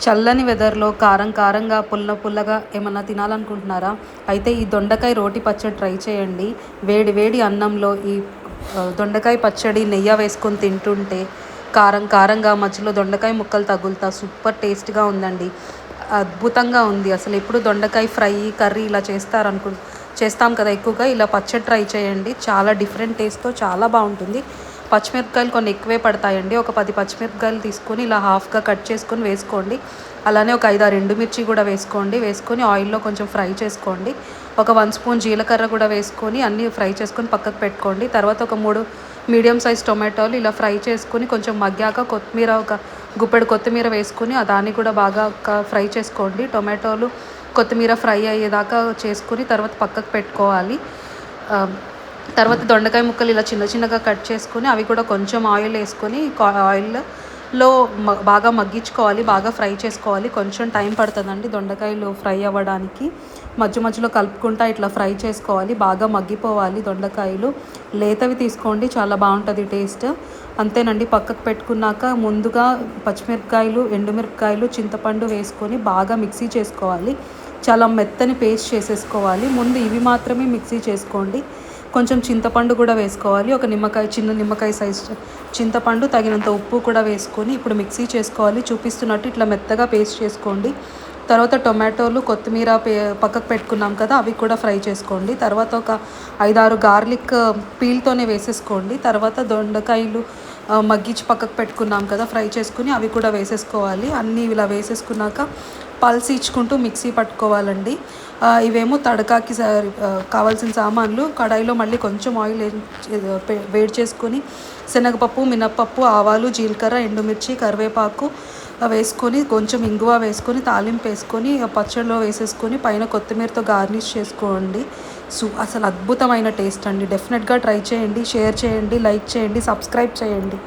చల్లని వెదర్‌లో కారం కారంగా, పుల్ల పుల్లగా ఏమన్నా తినాలనుకుంటున్నారా? అయితే ఈ దొండకాయ రోటి పచ్చడి ట్రై చేయండి. వేడి వేడి అన్నంలో ఈ దొండకాయ పచ్చడి నెయ్యి వేసుకొని తింటుంటే కారం కారంగా మధ్యలో దొండకాయ ముక్కలు తగులుతా సూపర్ టేస్ట్‌గా ఉందండి. అద్భుతంగా ఉంది. అసలెప్పుడు దొండకాయ ఫ్రై, కర్రీ ఇలా చేస్తాం కదా ఎక్కువగా. ఇలా పచ్చడి ట్రై చేయండి. చాలా డిఫరెంట్ టేస్ట్‌తో చాలా బావుంటుంది. పచ్చిమిరపకాయలు కొన్ని ఎక్కువే పడతాయండి. ఒక 10 పచ్చిమిరపకాయలు తీసుకొని ఇలా హాఫ్‌గా కట్ చేసుకొని వేసుకోండి. అలానే ఒక 5, 6 ఎండుమిర్చి కూడా వేసుకోండి. వేసుకొని ఆయిల్‌లో కొంచెం ఫ్రై చేసుకోండి. ఒక 1 స్పూన్ జీలకర్ర కూడా వేసుకొని అన్నీ ఫ్రై చేసుకొని పక్కకు పెట్టుకోండి. తర్వాత ఒక 3 మీడియం సైజ్ టొమాటోలు ఇలా ఫ్రై చేసుకొని కొంచెం మగ్గాక కొత్తిమీర ఒక గుప్పెడు కొత్తిమీర వేసుకొని దాన్ని కూడా బాగా ఫ్రై చేసుకోండి. టొమాటోలు, కొత్తిమీర ఫ్రై అయ్యేదాకా చేసుకొని తర్వాత పక్కకు పెట్టుకోవాలి. తర్వాత దొండకాయ ముక్కలు ఇలా చిన్న చిన్నగా కట్ చేసుకొని అవి కూడా కొంచెం ఆయిల్ వేసుకొని ఆయిల్లో బాగా మగ్గించుకోవాలి, బాగా ఫ్రై చేసుకోవాలి. కొంచెం టైం పడుతుందండి దొండకాయలు ఫ్రై అవ్వడానికి. మధ్యలో కలుపుకుంటా ఇట్లా ఫ్రై చేసుకోవాలి, బాగా మగ్గిపోవాలి దొండకాయలు. లేతవి తీసుకోండి, చాలా బాగుంటుంది టేస్ట్. అంతేనండి. పక్కకు పెట్టుకున్నాక ముందుగా పచ్చిమిరపకాయలు, ఎండుమిరపకాయలు, చింతపండు వేసుకొని బాగా మిక్సీ చేసుకోవాలి. చాలా మెత్తని పేస్ట్ చేసేసుకోవాలి. ముందు ఇవి మాత్రమే మిక్సీ చేసుకోండి. కొంచెం చింతపండు కూడా వేసుకోవాలి. ఒక నిమ్మకాయ, చిన్న నిమ్మకాయ సైజు చింతపండు, తగినంత ఉప్పు కూడా వేసుకొని ఇప్పుడు మిక్సీ చేసుకోవాలి. చూపిస్తున్నట్టు ఇట్లా మెత్తగా పేస్ట్ చేసుకోండి. తర్వాత టొమాటోలు, కొత్తిమీర పక్కకు పెట్టుకున్నాం కదా, అవి కూడా ఫ్రై చేసుకోండి. తర్వాత ఒక 5, 6 గార్లిక్ పీల్తోనే వేసేసుకోండి. తర్వాత దొండకాయలు మగ్గించి పక్కకు పెట్టుకున్నాం కదా, ఫ్రై చేసుకుని అవి కూడా వేసేసుకోవాలి. అన్నీ ఇలా వేసేసుకున్నాక పల్స్ ఇచ్చుకుంటూ మిక్సీ పట్టుకోవాలండి. ఇవేమో తడకాకి కావాల్సిన సామాన్లు. కడాయిలో మళ్ళీ కొంచెం ఆయిల్ వేడి చేసుకొని శనగపప్పు, మినప్పప్పు, ఆవాలు, జీలకర్ర, ఎండుమిర్చి, కరివేపాకు వేసుకొని కొంచెం ఇంగువ వేసుకొని తాలింపు వేసుకొని పచ్చడిలో వేసేసుకొని పైన కొత్తిమీరతో గార్నిష్ చేసుకోండి. అసలు అద్భుతమైన టేస్ట్ అండి. డెఫినెట్గా ట్రై చేయండి, షేర్ చేయండి, లైక్ చేయండి, సబ్స్క్రైబ్ చేయండి.